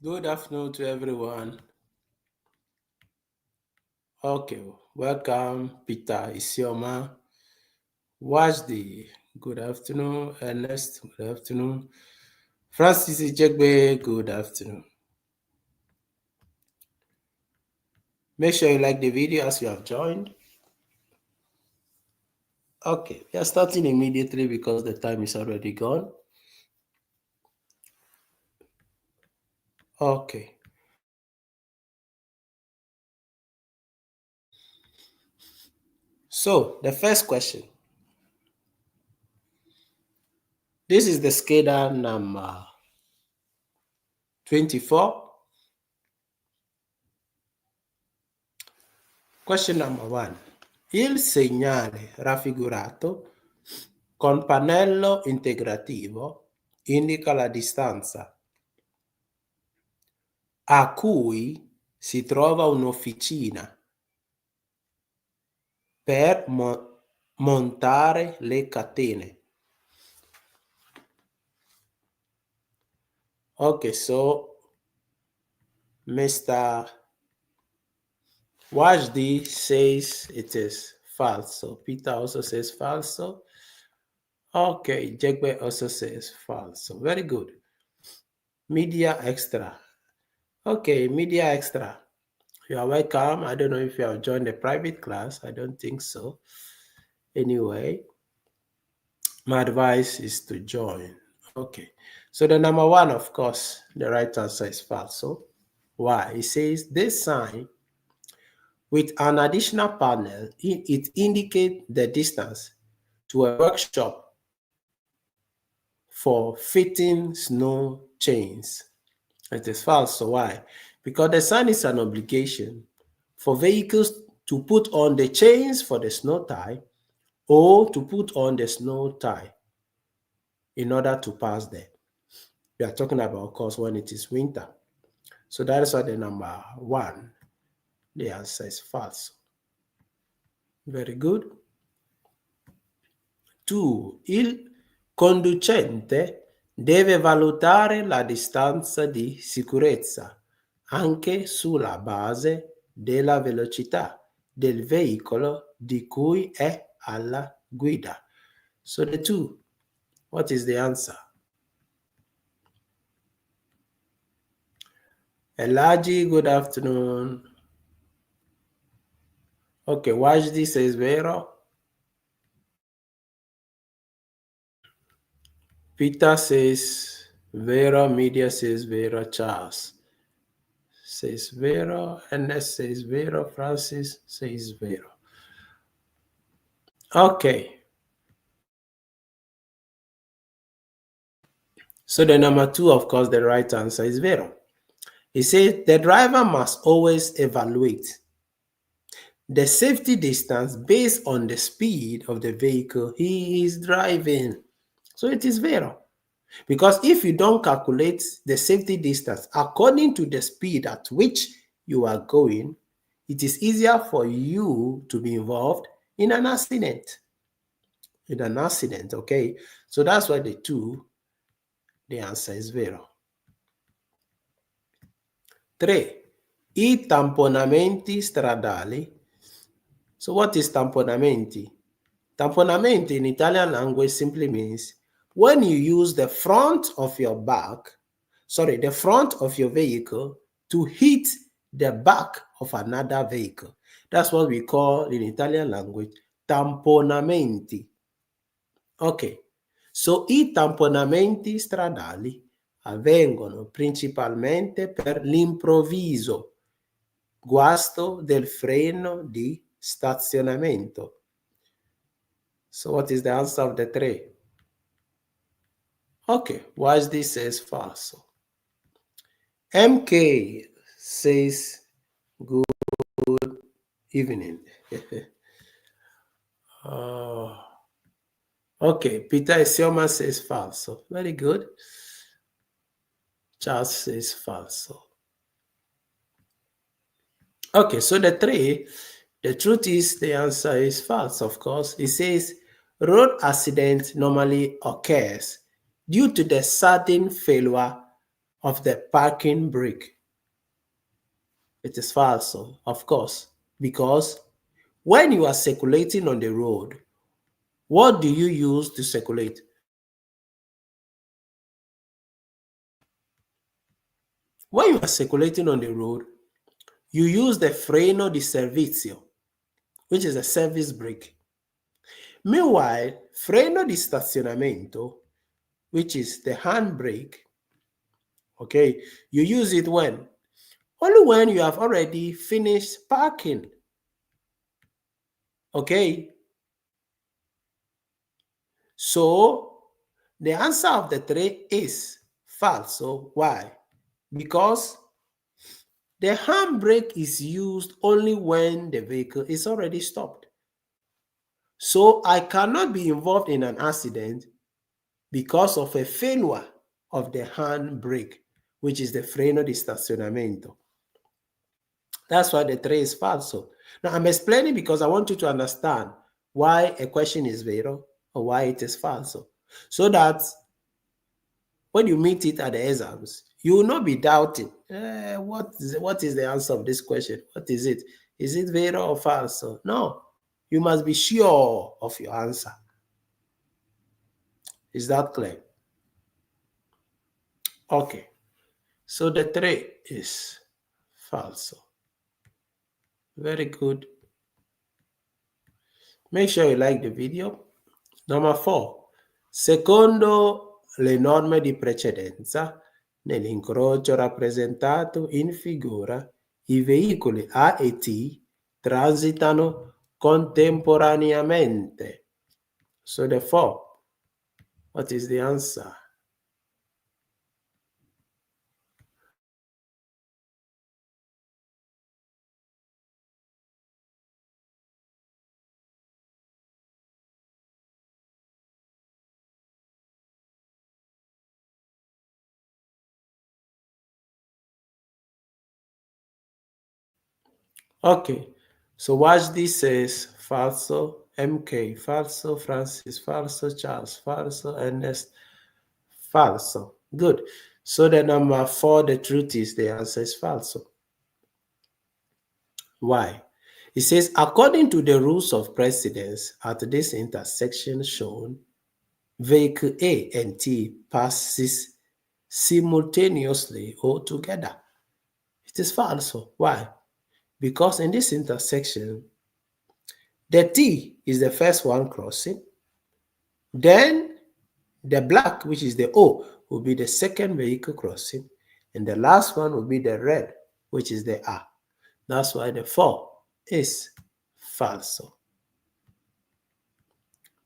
Good afternoon to everyone. Okay, welcome, Peter Isioma. Wajdi, good afternoon. Ernest, good afternoon. Francis Ijegbe, good afternoon. Make sure you like the video as you have joined. Okay, we are starting immediately because the time is already gone. Okay. So, the first question. This is the Scheda number 24. Question number 1. Il segnale raffigurato con pannello integrativo indica la distanza a cui si trova un'officina per montare le catene. Okay, so Mr. Wajdi says it is falso. Peter also says falso. Okay, Jegbe also says falso. Very good. Media Extra. Okay, Media Extra. You are welcome. I don't know if you have joined the private class. I don't think so. Anyway, my advice is to join. Okay. So the number 1, of course, the right answer is falso. Why? It says this sign with an additional panel, it indicates the distance to a workshop for fitting snow chains. It is false. So why? Because the sign is an obligation for vehicles to put on the chains for the snow tie or to put on the snow tie in order to pass there. We are talking about, of course, when it is winter. So that is why the number 1, the answer is false. Very good. 2. Il conducente deve valutare la distanza di sicurezza anche sulla base della velocità del veicolo di cui è alla guida. So the 2, what is the answer? Elaji, good afternoon. Okay, Wajdi says vero. Peter says vero. Media says vero. Charles says vero. Ernest says vero. Francis says vero. Okay. So the number 2, of course, the right answer is vero. He says the driver must always evaluate the safety distance based on the speed of the vehicle he is driving. So it is vero. Because if you don't calculate the safety distance according to the speed at which you are going, it is easier for you to be involved in an accident. Okay? So that's why the 2, the answer is vero. 3. I tamponamenti stradali. So what is tamponamenti? Tamponamenti in Italian language simply means when you use the front of your vehicle to hit the back of another vehicle. That's what we call in Italian language tamponamenti. Ok, so i tamponamenti stradali avvengono principalmente per l'improvviso guasto del freno di stazionamento. So what is the answer of the 3? Okay, watch this says falso. MK says good evening. Okay, Peter Isioma says falso. Very good. Charles says falso. Okay, so the 3, the truth is the answer is false, of course. It says road accident normally occurs due to the sudden failure of the parking brake. It is falso, of course, because when you are circulating on the road, what do you use to circulate? When you are circulating on the road, you use the freno di servizio, which is a service brake. Meanwhile, freno di stazionamento, which is the handbrake, okay, you use it when? Only when you have already finished parking. Okay? So, the answer of the three is falso. Why? Because the handbrake is used only when the vehicle is already stopped. So, I cannot be involved in an accident because of a failure of the handbrake, which is the freno di stazionamento. That's why the 3 is falso. Now, I'm explaining because I want you to understand why a question is vero or why it is falso. So that when you meet it at the exams, you will not be doubting, what is the answer of this question? What is it? Is it vero or falso? No, you must be sure of your answer. Is that clear? Okay, so the 3 is falso. Very good. Make sure you like the video. Number 4. Secondo le norme di precedenza, nell'incrocio rappresentato in figura, i veicoli A e T transitano contemporaneamente. So therefore, what is the answer? Okay, so watch this says falso, MK falso, Francis falso, Charles falso, Ernest falso. Good. So the number 4, the truth is the answer is falso. Why? It says, according to the rules of precedence at this intersection shown, vehicle A and T passes simultaneously or together. It is falso. Why? Because in this intersection, the T is the first one crossing, then the black, which is the O, will be the second vehicle crossing, and the last one will be the red, which is the A. That's why the 4 is falso.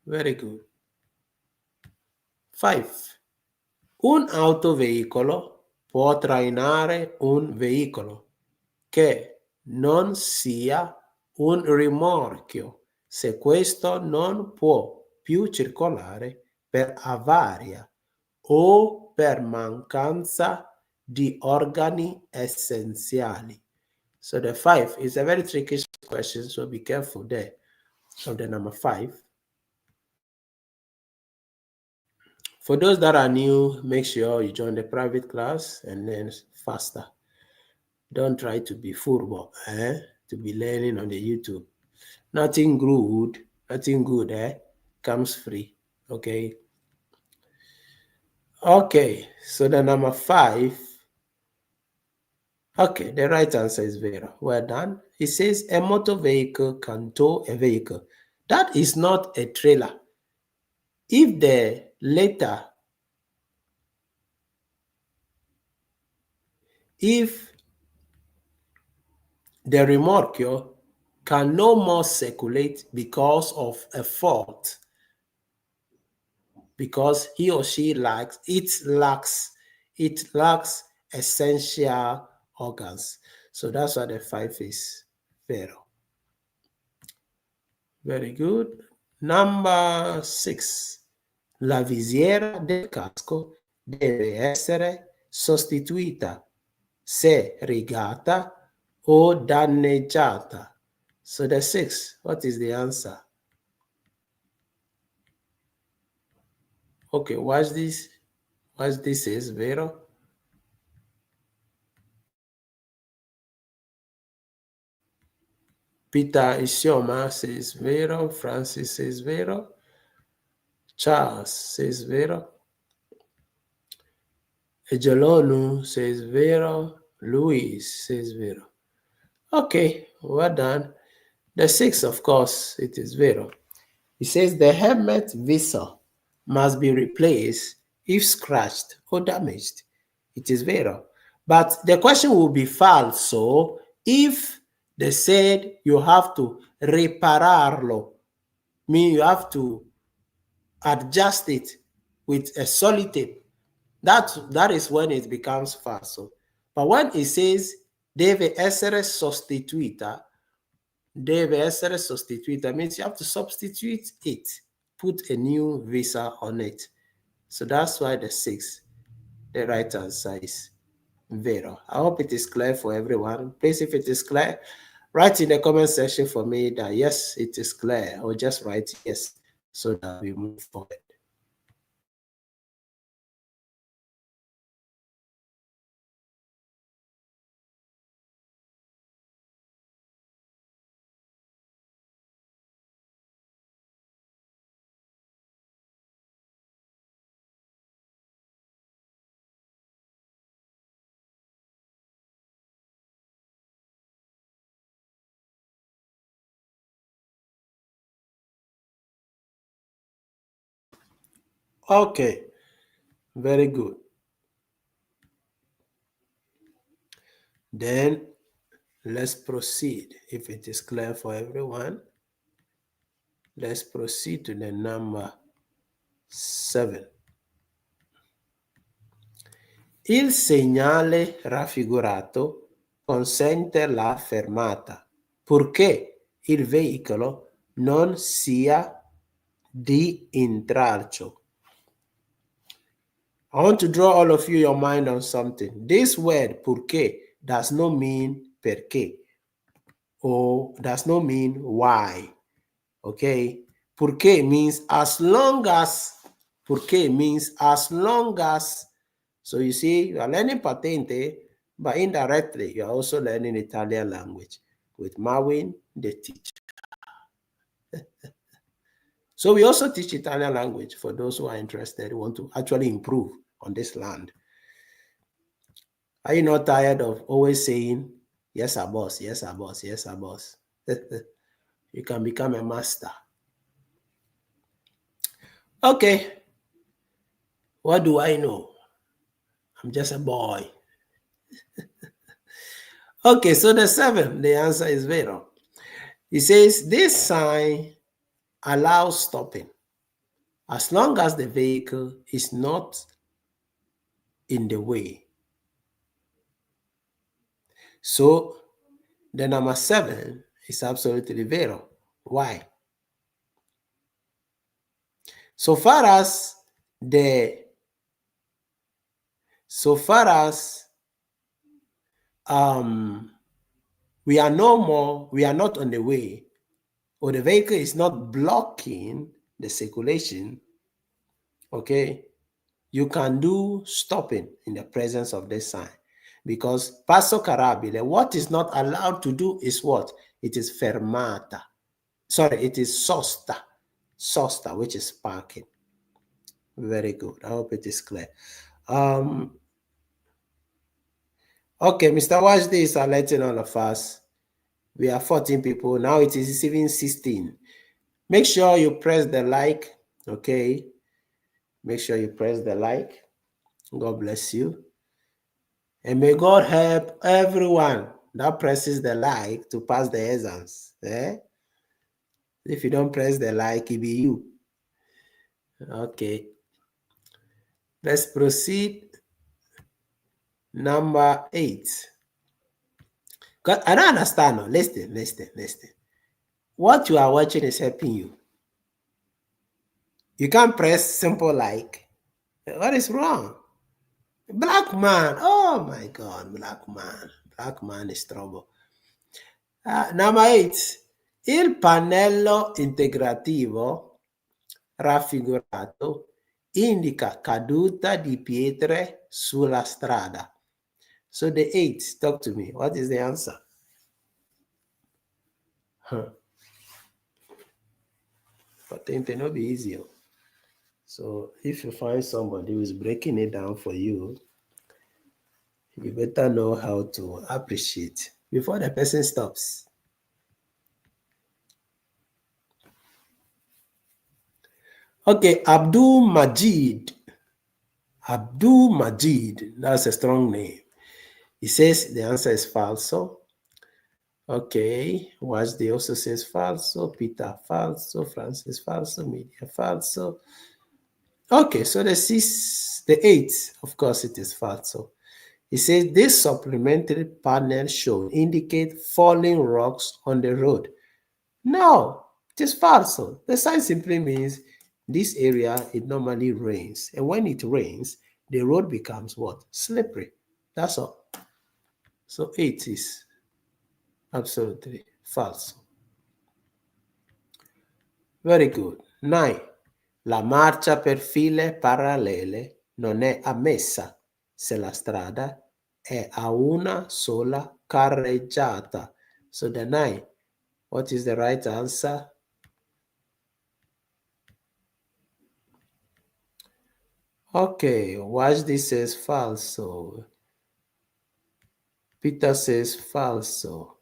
Very good. 5. Un autoveicolo può trainare un veicolo che non sia un rimorchio se questo non può più circolare per avaria o per mancanza di organi essenziali. So the 5 is a very tricky question, so be careful there. So the number 5. For those that are new, make sure you join the private class and learn faster. Don't try to be football, to be learning on the YouTube. Nothing good, comes free, okay? Okay, so the number 5. Okay, the right answer is Vera. Well done. It says a motor vehicle can tow a vehicle. That is not a trailer. If the letter, if the remorquio can no more circulate because of a fault, because he or she lacks essential organs. So that's why the 5 is vero. Very good. Number 6. La visiera del casco deve essere sostituita se rigata o danneggiata. So the 6, what is the answer? Okay, watch this. Watch this is vero. Peter Isioma says vero. Francis says vero. Charles says vero. Ejolonu says vero. Luis says vero. Okay, well done. The 6, of course, it is vero. It says the helmet visor must be replaced if scratched or damaged. It is vero. But the question will be falso if they said you have to repararlo, meaning you have to adjust it with a solid tape. That is when it becomes falso. But when it says deve essere sostituita, deve essere sostituita means you have to substitute it, put a new visa on it. So that's why the 6, the right answer is vero. I hope it is clear for everyone. Please, if it is clear, write in the comment section for me that yes, it is clear, or just write yes so that we move forward. Okay, very good. Then let's proceed. If it is clear for everyone, let's proceed to the number 7. Il segnale raffigurato consente la fermata, purché il veicolo non sia di intralcio. I want to draw all of you your mind on something. This word purché does not mean perché, or does not mean why. Okay? Purché means as long as. Purché means as long as. So you see, you are learning Patente, but indirectly you are also learning Italian language with Marwin, the teacher. So we also teach Italian language for those who are interested, who want to actually improve on this land. Are you not tired of always saying, yes, our boss, yes, our boss, yes, our boss? You can become a master. Okay. What do I know? I'm just a boy. Okay, so the 7, the answer is vero. It says this sign allows stopping as long as the vehicle is not in the way. So the number 7 is absolutely vero. Why? So far as we are not on the way, or the vehicle is not blocking the circulation, okay, you can do stopping in the presence of this sign. Because passo carabile, what is not allowed to do is what? It is fermata. Sorry, it is sosta. Sosta, which is parking. Very good. I hope it is clear. Okay, Mr. Wajdi is alerting all of us. We are 14 people. Now it is even 16. Make sure you press the like, okay? Make sure you press the like. God bless you. And may God help everyone that presses the like to pass the exams. If you don't press the like, it be you. Okay. Let's proceed. Number 8. I don't understand. No. Listen. What you are watching is helping you. You can't press simple like. What is wrong? Black man. Oh my God, black man. Black man is trouble. Number 8. Il pannello integrativo raffigurato indica caduta di pietre sulla strada. So the 8, talk to me. What is the answer? Patente no be easy. So if you find somebody who is breaking it down for you, you better know how to appreciate before the person stops. Okay, Abdul Majid. Abdul Majid, that's a strong name. He says the answer is falso. Okay, Wajdi also says falso. Peter falso. Francis falso. Media falso. Okay, so the eighth, of course, it is falso. He says this supplementary panel shown indicate falling rocks on the road. No, it is falso. The sign simply means this area, it normally rains. And when it rains, the road becomes what? Slippery. That's all. So 8 is absolutely false. Very good. 9. La marcia per file parallele non è ammessa se la strada è a una sola carreggiata. So the 9, what is the right answer? Okay, watch this says falso. Peter says falso.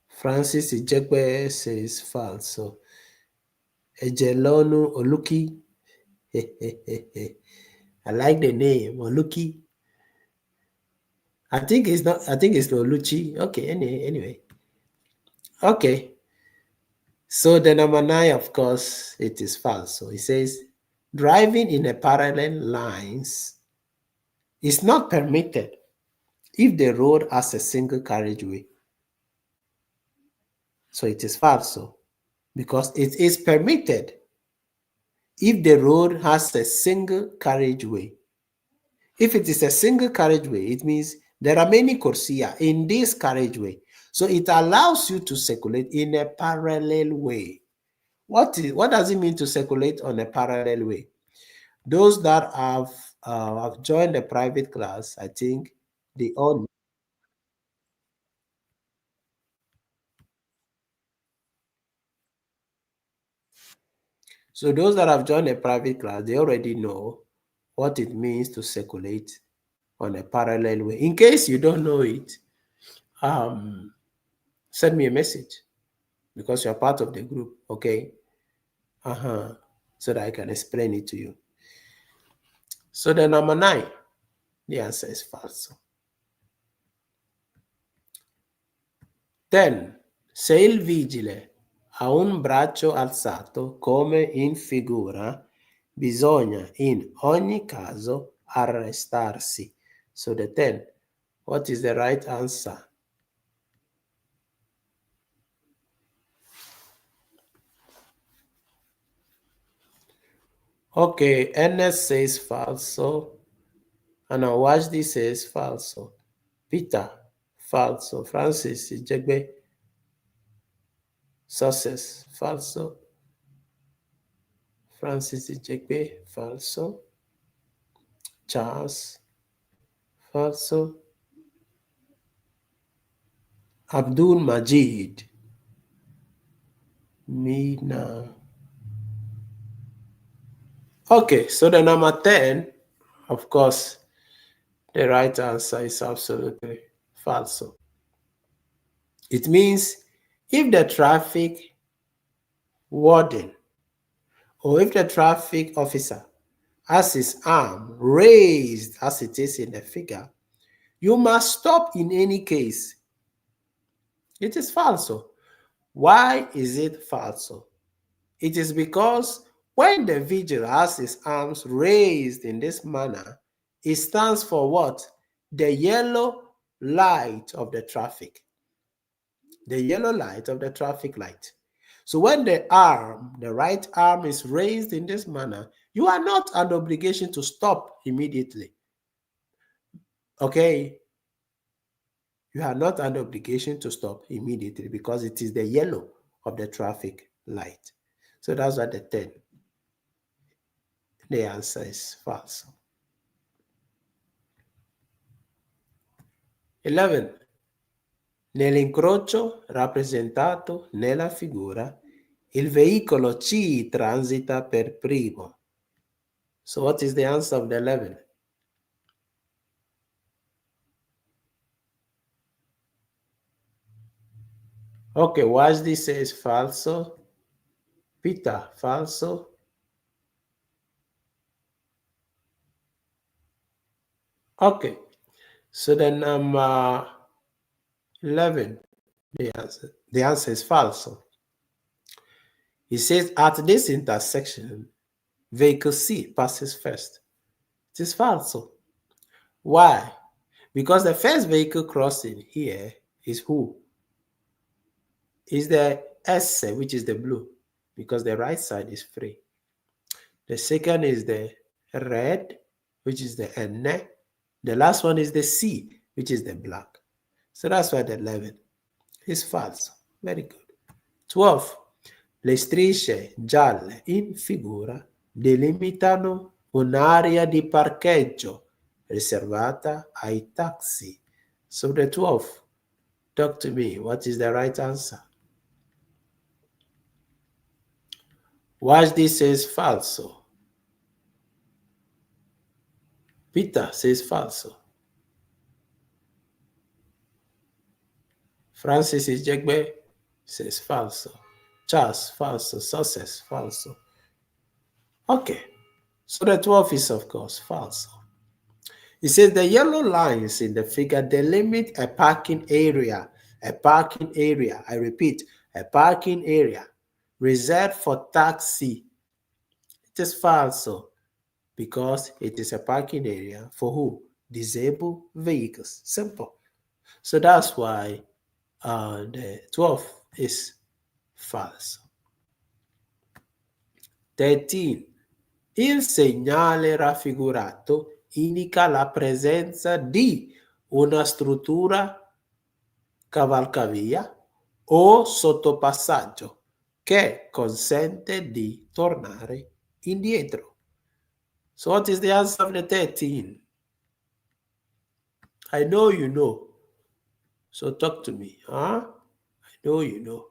Francis Ijekwe says falso. Ejelonu Oluki. I like the name Oluki. I think it's not Oluchi. Okay, anyway. Okay. So the number 9, of course, it is false. So it says driving in a parallel lines is not permitted if the road has a single carriageway. So it is false. Because it is permitted if the road has a single carriageway. If it is a single carriageway, it means there are many corsia in this carriageway. So it allows you to circulate in a parallel way. What does it mean to circulate on a parallel way? Those that have joined a private class, I think they all. So those that have joined a private class, they already know what it means to circulate on a parallel way. In case you don't know it, send me a message because you're part of the group, okay? So that I can explain it to you. So the number 9, the answer is false. 10. Se il vigile ha un braccio alzato come in figura, bisogna in ogni caso arrestarsi. So the 10, what is the right answer? Okay, Ernest says falso. And now watch this says falso. Peter, falso. Francis, Ijegbe, success, falso. Francis Ijegbe, falso. Charles, falso. Abdul Majid, Mina. Okay, so the number 10, of course, the right answer is absolutely false. It means if the traffic warden or if the traffic officer has his arm raised as it is in the figure, you must stop in any case. It is false. Why is it false? It is because when the vigil has his arms raised in this manner, it stands for what? The yellow light of the traffic. The yellow light of the traffic light. So when the right arm is raised in this manner, you are not under obligation to stop immediately. Okay? You are not under obligation to stop immediately because it is the yellow of the traffic light. So that's what the 10. The answer is false. 11. Nell'incrocio rappresentato nella figura, il veicolo C transita per primo. So what is the answer of the 11? Okay, watch this says falso. Peter, falso. Okay, so then number 11, the answer is falso. It says at this intersection, vehicle C passes first. It is falso. Why? Because the first vehicle crossing here is who? Is the S, which is the blue, because the right side is free. The second is the red, which is the N. The last one is the C, which is the black. So that's why the 11 is false. Very good. 12. Le strisce gialle in figura delimitano un'area di parcheggio riservata ai taxi. So the 12, talk to me. What is the right answer? Watch this says falso. Peter says falso. Francis Ijegbe says falso. Charles, falso. Success, falso. Okay, so the 12 is, of course, falso. It says the yellow lines in the figure delimit a parking area. A parking area. I repeat, a parking area reserved for taxi. It is falso because it is a parking area for who? Disabled vehicles. Simple. So that's why the 12 is false. 13. Il segnale raffigurato indica la presenza di una struttura cavalcavia o sottopassaggio che consente di tornare indietro. So what is the answer of the 13? I know you know. So talk to me, huh? I know you know.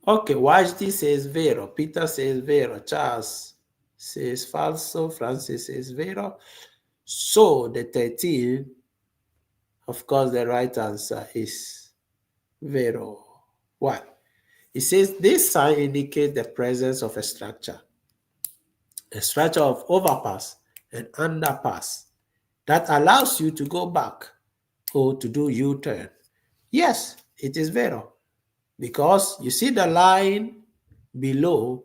Okay, watch this says vero. Peter says vero. Charles says falso. Francis says vero. So the 13, of course, the right answer is vero. Why? It says this sign indicates the presence of a structure of overpass and underpass that allows you to go back or to do U-turn. Yes, it is vero. Because you see the line below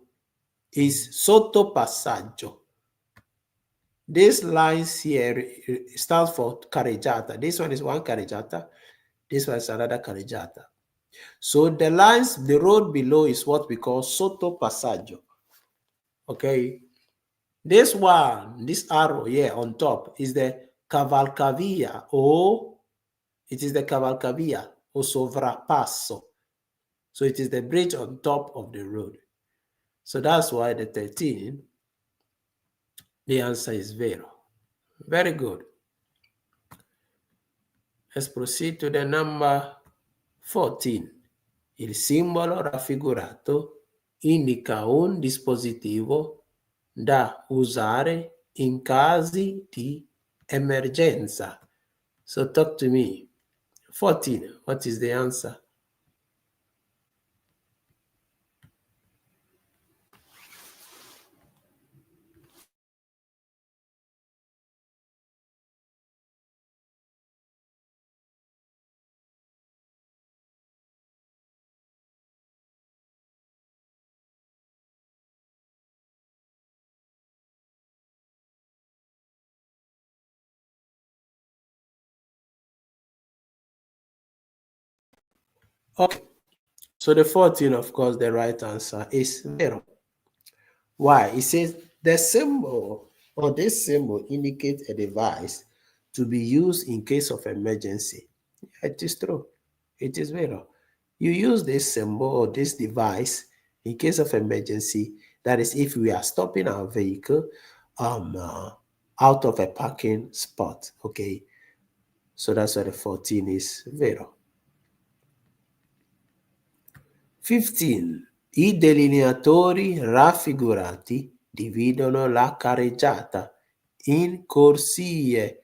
is sottopassaggio. This lines here stands for carreggiata. This one is one carreggiata. This one is another carreggiata. So the lines, the road below is what we call sottopassaggio. Okay. This one, this arrow here on top is the cavalcavia, or it is the cavalcavia or sovrappasso. So it is the bridge on top of the road. So that's why the 13, the answer is vero. Very good. Let's proceed to the number 14. Il simbolo raffigurato indica un dispositivo da usare in casi di emergenza. So talk to me. 14, what is the answer? Okay, so the 14, of course, the right answer is vero. Why? It says the symbol or this symbol indicates a device to be used in case of emergency. It is true. It is vero. You use this symbol or this device in case of emergency. That is, if we are stopping our vehicle out of a parking spot, okay, So that's why the 14 is vero. 15. I delineatori raffigurati dividono la carreggiata in corsie.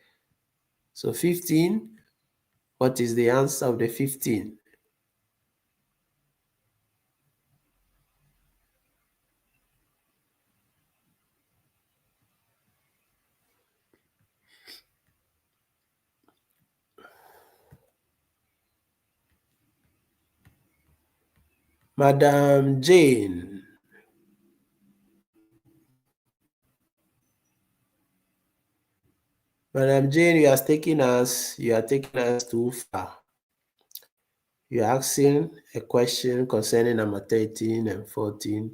So 15, what is the answer of the 15? Madam Jane. Madam Jane, you are taking us too far. You're asking a question concerning number 13 and 14.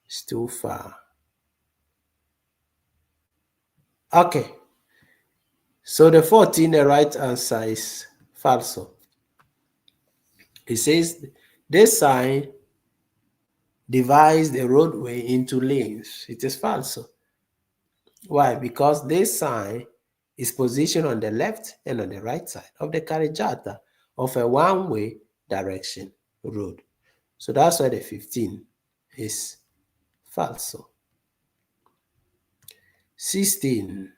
It's too far. Okay. So the 14, the right answer is falso. It says this sign divides the roadway into lanes. It is falso. Why? Because this sign is positioned on the left and on the right side of the carreggiata of a one-way direction road. So that's why the 15 is falso. 16.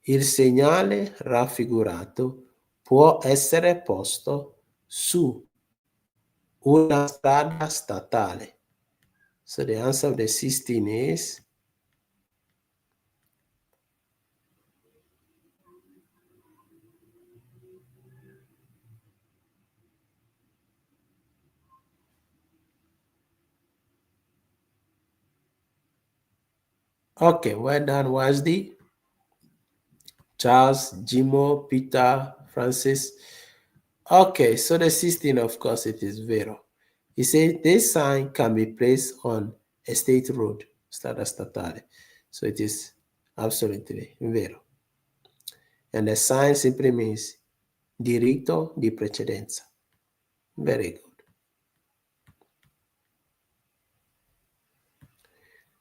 Il segnale raffigurato può essere posto su una strada statale. So the answer of the 16 is okay. Well done, Wazdi. Charles, Jimo, Peter, Francis. Okay, so the 16, of course, it is vero. He said this sign can be placed on a state road, strada statale. So it is absolutely vero. And the sign simply means diritto di precedenza. Very good.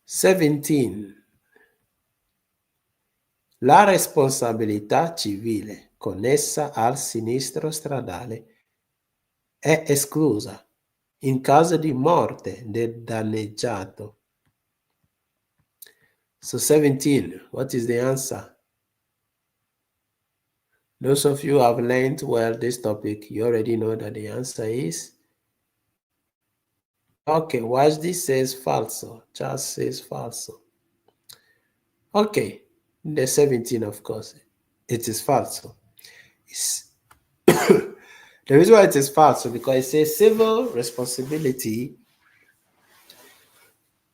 17. La responsabilità civile connessa al sinistro stradale è esclusa in caso di morte del danneggiato. So 17, what is the answer? Those of you who have learned well this topic, you already know that the answer is? Okay, watch this says falso. Charles says falso. Okay, the 17, of course, it is falso. The reason why it is falso because it says civil responsibility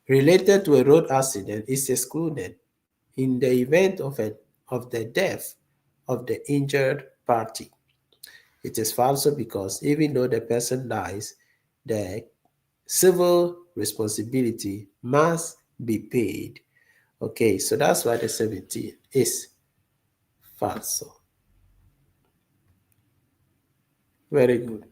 related to a road accident is excluded in the event of the death of the injured party. It is falso because even though the person dies, the civil responsibility must be paid. Okay, so that's why the 17 is falso. Very good.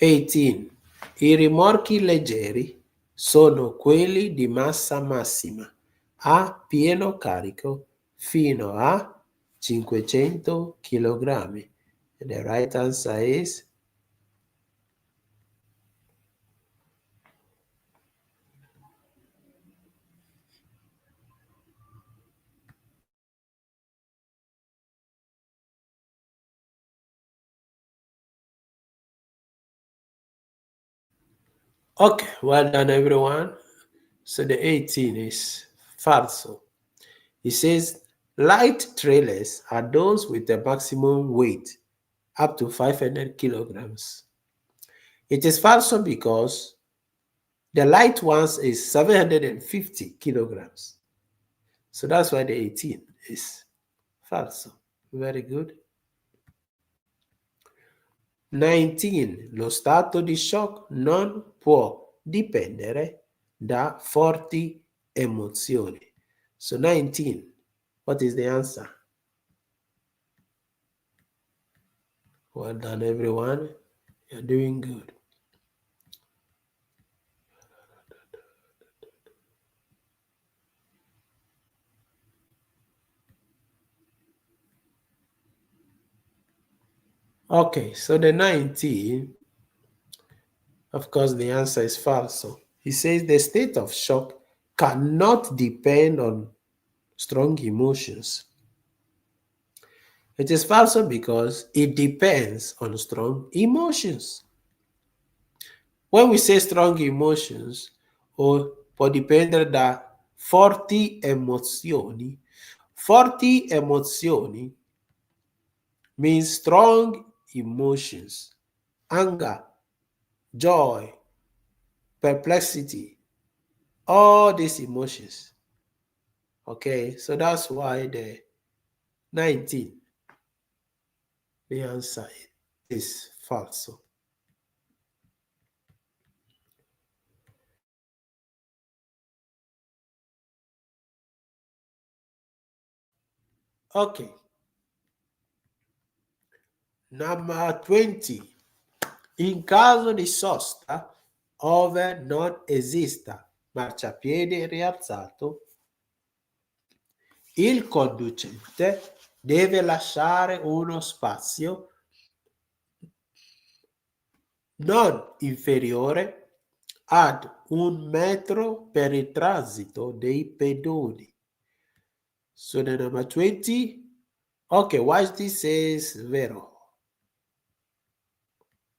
18. I rimorchi leggeri sono quelli di massa massima a pieno carico fino a 500 kg. The right answer is okay. Well done, everyone. So the 18 is falso. It says light trailers are those with a maximum weight up to 500 kilograms. It is falso because the light ones is 750 kilograms. So that's why the 18 is falso. Very good. 19. Lo stato di shock non può dipendere da forti emozioni. So 19. What is the answer? Well done, everyone. You're doing good. Okay, so the 19, of course, the answer is false. So he says the state of shock cannot depend on strong emotions. It is false because it depends on strong emotions. When we say strong emotions, può dipendere da forti emozioni means strong emotions, anger, joy, perplexity, all these emotions. Okay, so that's why the 19, the answer is false. Okay, number 20. In caso di sosta, ove non esista marciapiede rialzato, il conducente deve lasciare uno spazio non inferiore ad 1 metro per il transito dei pedoni. So the number 20, okay, watch this says vero.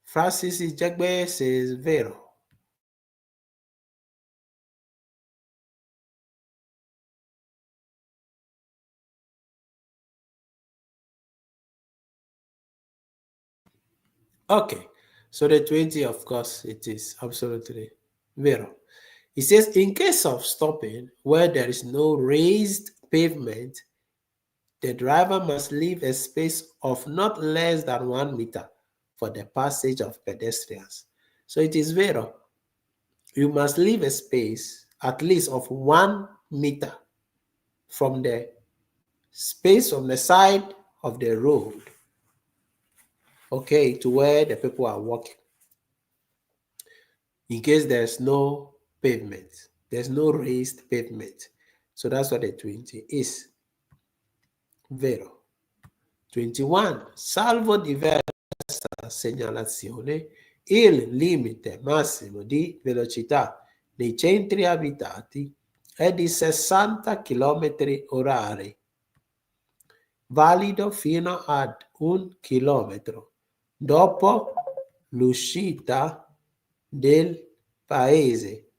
Francis Jagbe says vero. Okay, so the 20, of course, it is absolutely vero. It says, in case of stopping where there is no raised pavement, the driver must leave a space of not less than 1 meter for the passage of pedestrians. So it is vero. You must leave a space at least of 1 meter from the space on the side of the road, okay, to where the people are walking. In case there's no pavement, there's no raised pavement. So that's what the 20 is. Vero. 21. Salvo diversa segnalazione, il limite massimo di velocità nei centri abitati è di 60 km orari, valido fino ad 1 chilometro dopo l'uscita del paese.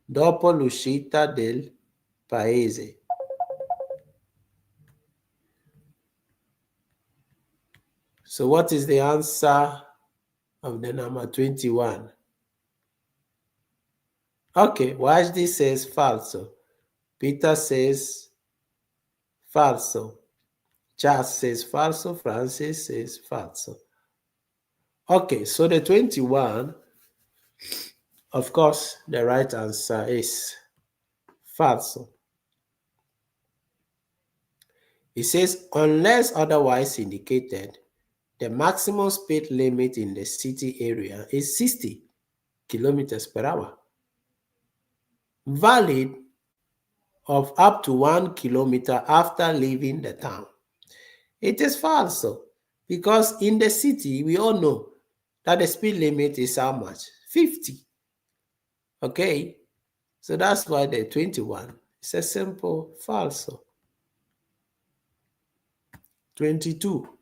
Dopo l'uscita del paese. So what is the answer of the number 21? Okay, Wajdi says falso. Peter says falso. Charles says falso. Francis says falso. Okay, so the 21, of course, the right answer is falso. It says, unless otherwise indicated, the maximum speed limit in the city area is 60 kilometers per hour, valid of up to 1 kilometer after leaving the town. It is false because in the city, we all know that the speed limit is how much? 50. Okay, so that's why the 21 is a simple false. 22.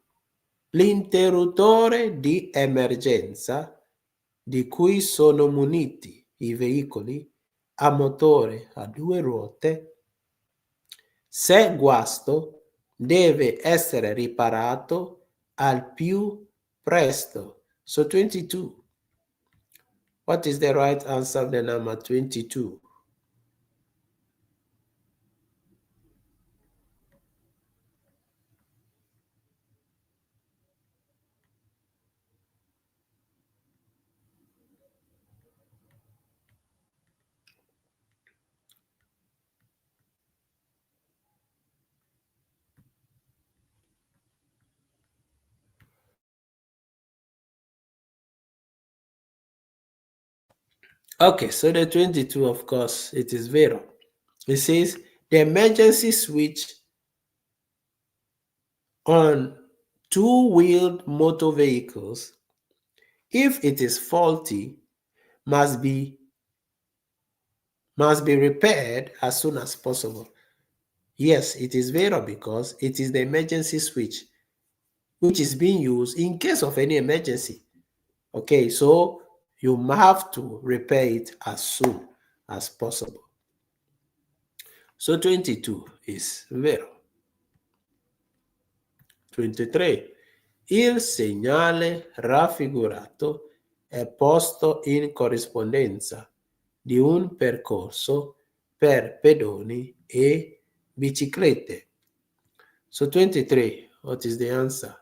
L'interruttore di emergenza di cui sono muniti i veicoli a motore a 2 ruote, se guasto, deve essere riparato al più presto. So 22. What is the right answer of the number 22? Okay, so the 22, of course, it is vero. It says the emergency switch on two-wheeled motor vehicles, if it is faulty, must be repaired as soon as possible. Yes, it is vero because it is the emergency switch which is being used in case of any emergency. Okay, so you have to repair it as soon as possible. So 22 is vero. 23. Il segnale raffigurato è posto in corrispondenza di un percorso per pedoni e biciclette. So 23, what is the answer?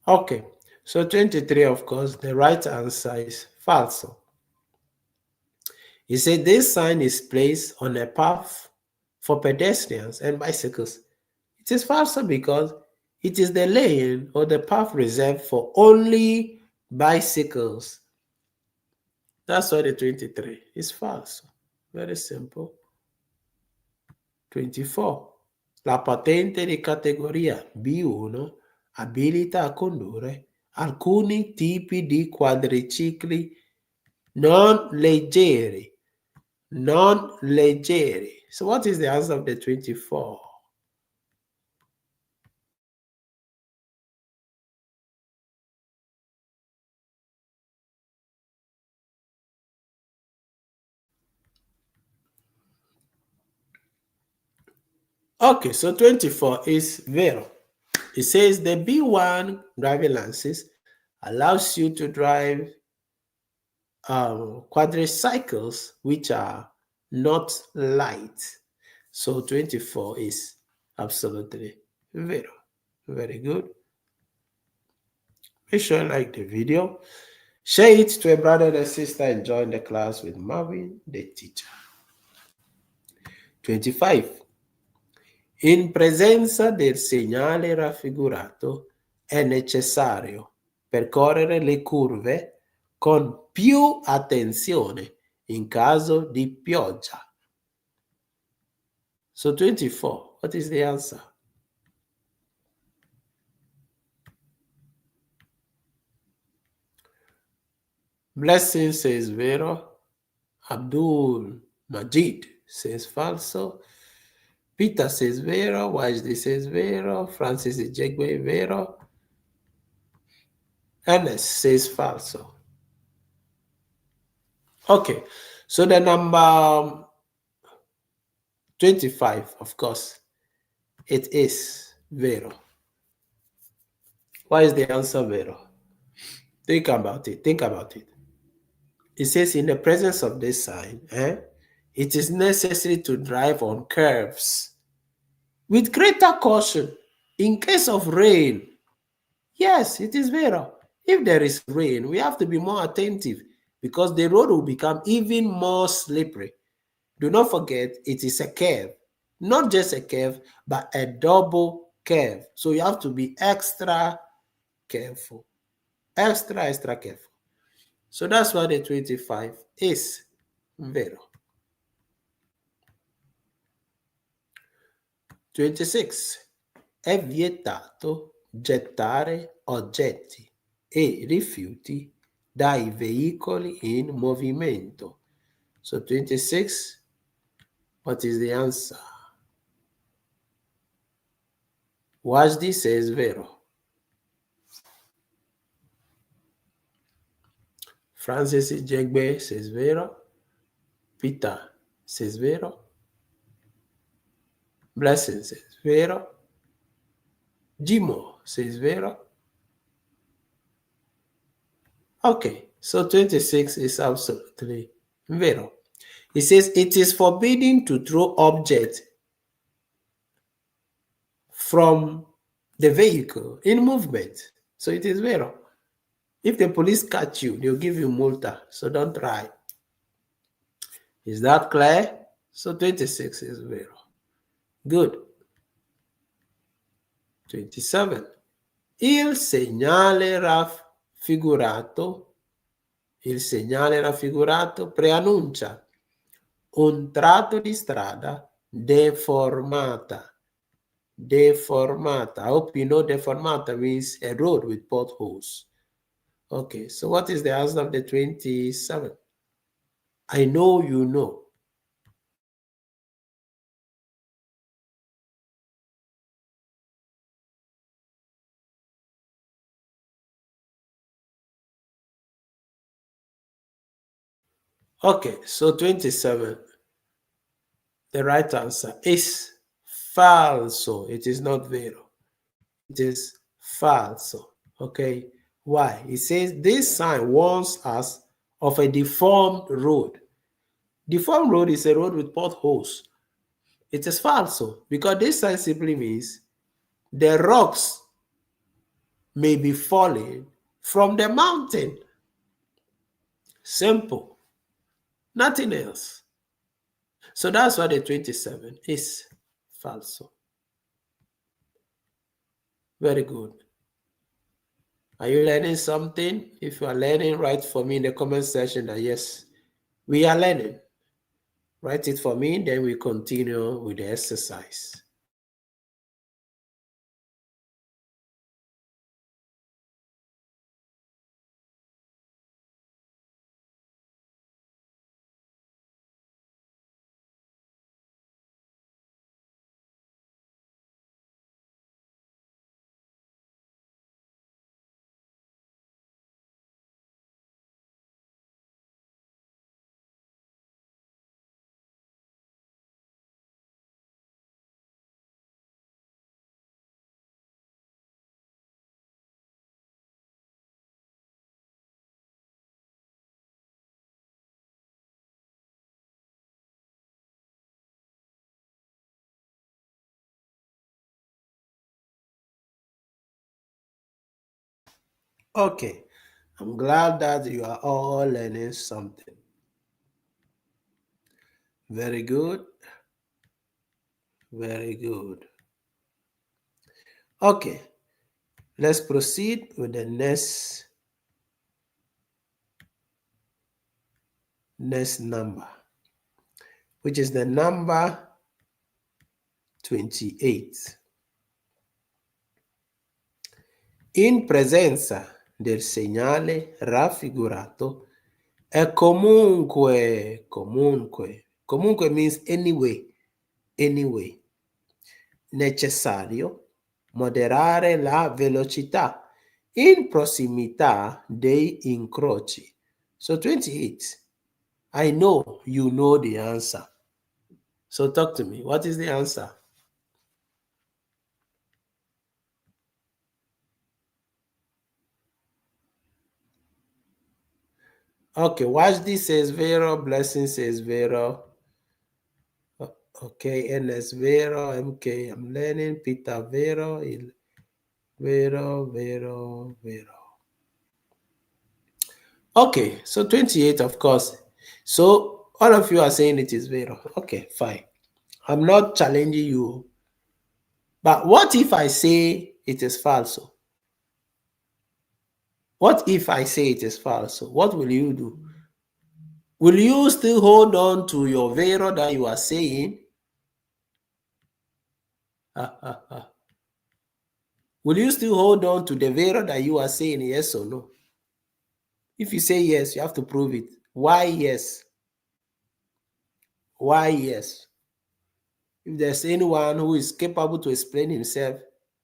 Okay, so 23, of course, the right answer is falso. He said this sign is placed on a path for pedestrians and bicycles. It is falso because it is the lane or the path reserved for only bicycles. That's why the 23 is false. Very simple. 24. La patente di categoria B1 abilita a condurre alcuni tipi di quadricicli non leggeri. Non leggeri. So what is the answer of the 24? Okay, so 24 is vero. It says the B1 driving license allows you to drive quadricycles which are not light. So 24 is absolutely vero. Very good. Make sure you like the video. Share it to a brother and a sister and join the class with Marvin, the teacher. 25. In presenza del segnale raffigurato è necessario percorrere le curve con più attenzione in caso di pioggia. So 24, what is the answer? Blessing says vero. Abdul Majid says falso. Peter says vero. Wajdi says vero. Francis Ijegbe vero. Ernest says falso. Okay, so the number 25, of course, it is vero. Why is the answer vero? Think about it. Think about it. It says in the presence of this sign, it is necessary to drive on curves with greater caution in case of rain. Yes, it is vero. If there is rain, we have to be more attentive because the road will become even more slippery. Do not forget, it is a curve. Not just a curve, but a double curve. So you have to be extra careful. Extra careful. So that's why the 25 is vero. 26. È vietato gettare oggetti e rifiuti dai veicoli in movimento. So 26, what is the answer? Wajdi says vero. Francis Ijegbe says vero. Peter says vero. Blessing says vero. Jimo says vero. Okay, so 26 is absolutely vero. It says it is forbidden to throw objects from the vehicle in movement. So it is vero. If the police catch you, they'll give you multa. So don't try. Is that clear? So 26 is vero. Good. 27. Il segnale raffigurato preannuncia un tratto di strada deformata. Deformata. I hope you know deformata means a road with potholes. Okay, so what is the answer of the 27? I know you know. Okay, so 27. The right answer is falso. It is not vero. It is falso. Okay, why? It says this sign warns us of a deformed road. Deformed road is a road with potholes. It is falso because this sign simply means the rocks may be falling from the mountain. Simple. Nothing else. So that's why the 27 is falso. Very good. Are you learning something? If you are learning, write for me in the comment section that yes, we are learning. Write it for me, then we continue with the exercise. Okay, I'm glad that you are all learning something. Very good. Very good. Okay, let's proceed with the next number, which is the number 28. In presenza del segnale raffigurato è comunque means anyway, necessario moderare la velocità in prossimità dei incroci. So 28, I know you know the answer. So talk to me. What is the answer? Okay, watch this says Vero, Blessing says Vero. Okay, NS Vero, MK, I'm learning, Peter Vero, Vero. Okay, so 28, of course. So all of you are saying it is Vero. Okay, fine. I'm not challenging you. But what if I say it is falso? What if I say it is falso? What will you do? Will you still hold on to your Vero that you are saying? Will you still hold on to the Vero that you are saying, yes or no? If you say yes, you have to prove it. Why yes? Why yes? If there's anyone who is capable to explain himself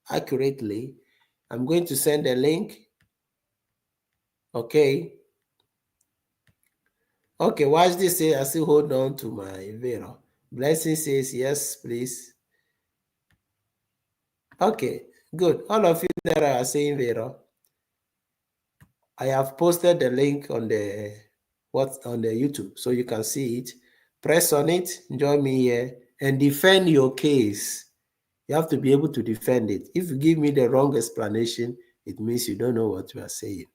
accurately, I'm going to send a link. Okay. Okay, watch this. Say I still hold on to my Vero. Blessing says yes, please. Okay, good. All of you that are saying Vero, I have posted the link on the YouTube, so you can see it. Press on it, join me here, and defend your case. You have to be able to defend it. If you give me the wrong explanation, it means you don't know what you are saying.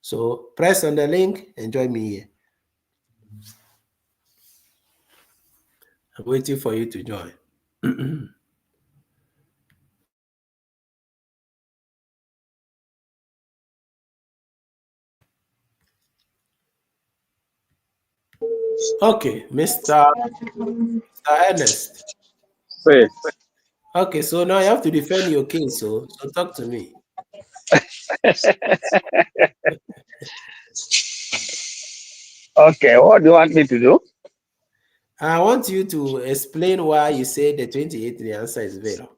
So press on the link and join me here. I'm waiting for you to join. Okay, Mr. Ernest. See. Okay, so now you have to defend your case. So talk to me. Okay, what do you want me to do? I want you to explain why you say the 28th, the answer is Vero.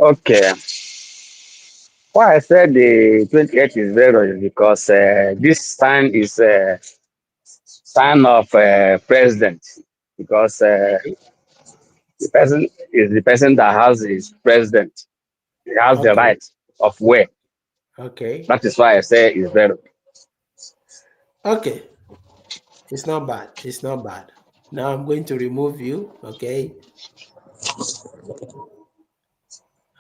Okay. Why I said the 28 is zero is because this sign is a sign of president. Because the person is the person that has his president. He has the Okay, right of way. okay, That is why I say it's zero. okay. It's not bad. It's not bad. Now I'm going to remove you. Okay,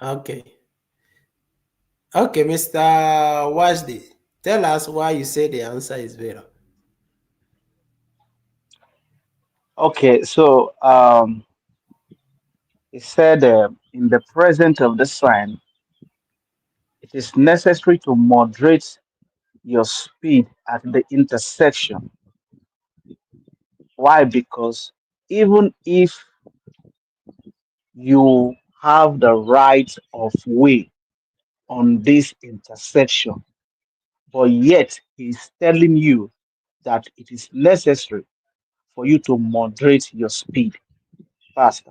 okay, okay, Mr. Wajdi. Tell us why you say the answer is Vero. Okay, so it said in the presence of the sign, it is necessary to moderate your speed at the intersection. Why? Because even if you have the right of way on this intersection, but yet he's telling you that it is necessary for you to moderate your speed faster.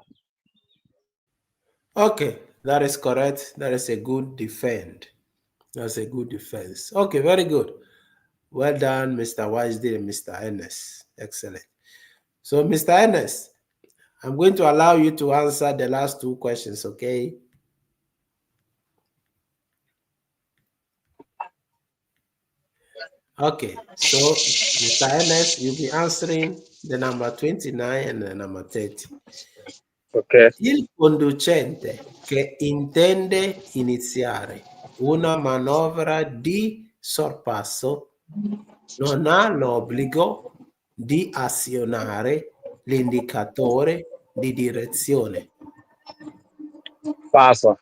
Okay, that is correct. That is a good defend. That's a good defense. Okay, very good. Well done, Mr. Wajdi and Mr. Ernest. Excellent. So, Mr. Ernest, I'm going to allow you to answer the last two questions, okay? Okay, so Mr. Ernest, you'll be answering the number 29 and the number 30. Okay. Il conducente che intende iniziare una manovra di sorpasso non ha l'obbligo di azionare l'indicatore di direzione. Falso.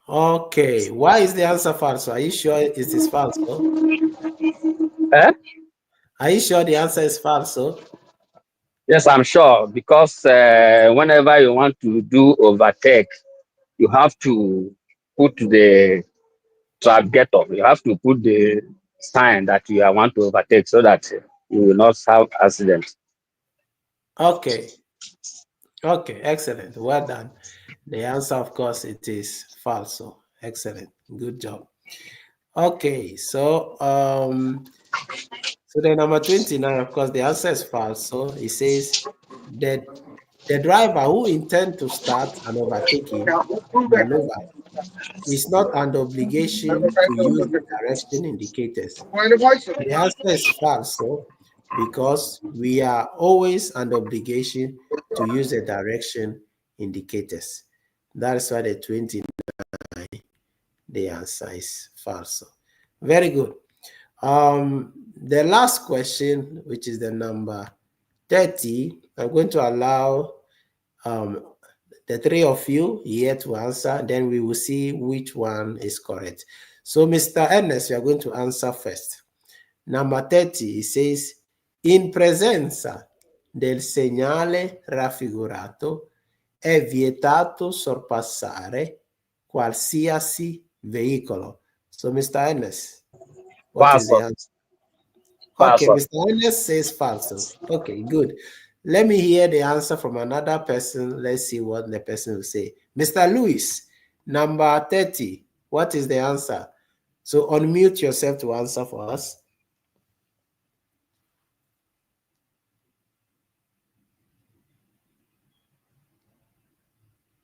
Okay, why is the answer false? Are you sure it is false? Eh? Are you sure the answer is false? Yes, I'm sure. Because whenever you want to do overtake, you have to put the trajector. You have to put the sign that you want to overtake so that you will not have accident. Okay, okay, excellent. Well done. The answer, of course, it is false. Excellent. Good job. Okay, so the number 29, of course, the answer is false. So it says that the driver who intend to start an overtaking maneuver is not under obligation to use the direction indicators. The answer is false, because we are always under obligation to use the direction indicators. That is why the 29, the answer is false. Very good. The last question, which is the number 30, I'm going to allow um, the three of you here to answer, then we will see which one is correct. So, Mr. Ernest, you are going to answer first. Number 30, it says, in presenza del segnale raffigurato è vietato sorpassare qualsiasi veicolo. So, Mr. Ernest, what is the Falso. answer? Okay, Falso. Mr. Ernest says falso. Okay, good. Let me hear the answer from another person. Let's see what the person will say. Mr. Lewis, number 30. What is the answer? So unmute yourself to answer for us.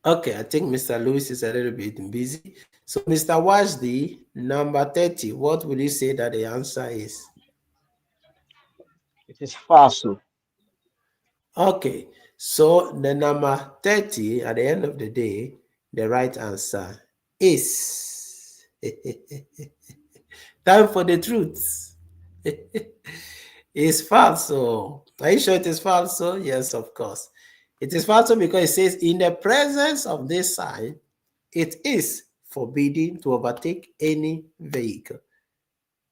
Okay, I think Mr. Lewis is a little bit busy. So Mr. Wajdi, number 30. What will you say that the answer is? It is false. Okay, so the number 30 at the end of the day, the right answer is time for the truth. It's false. Are you sure it is false? Yes, of course. It is false because it says, in the presence of this sign, it is forbidden to overtake any vehicle.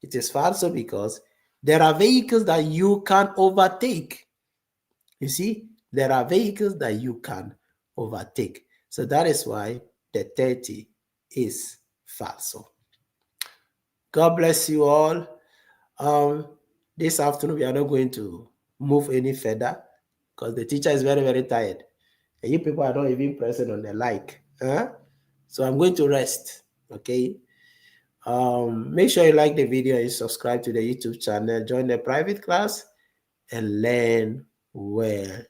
It is false because There are vehicles that you can overtake. You see, there are vehicles that you can overtake. So that is why the 30 is falso. God bless you all. Um, this afternoon, we are not going to move any further because the teacher is very, very tired. And you people are not even present on the like. Huh? So I'm going to rest. Okay. Make sure you like the video and subscribe to the YouTube channel. Join the private class and learn well.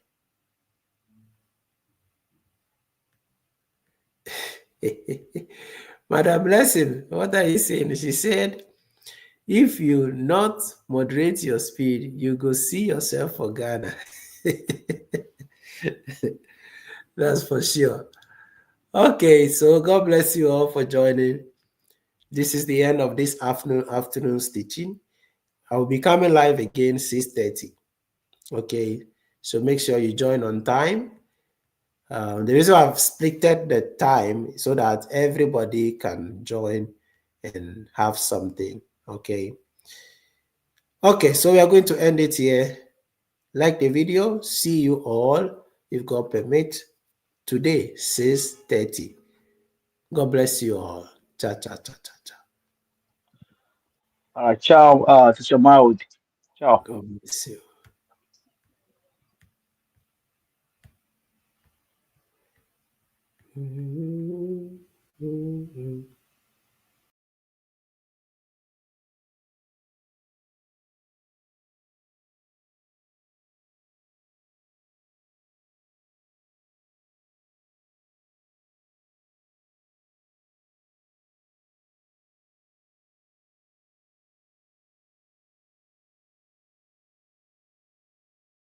Madam Blessing, what are you saying? She said, if you not moderate your speed, you go see yourself for Ghana. That's for sure. Okay, so God bless you all for joining. This is the end of this afternoon's teaching. I will be coming live again 6:30. Okay, so make sure you join on time. The reason I've splitted the time so that everybody can join and have something. Okay. Okay, so we are going to end it here. Like the video. See you all, if God permit, today 6:30. God bless you all. Cha cha cha cha cha. Ciao, Teacher Maud. Ciao. God bless you.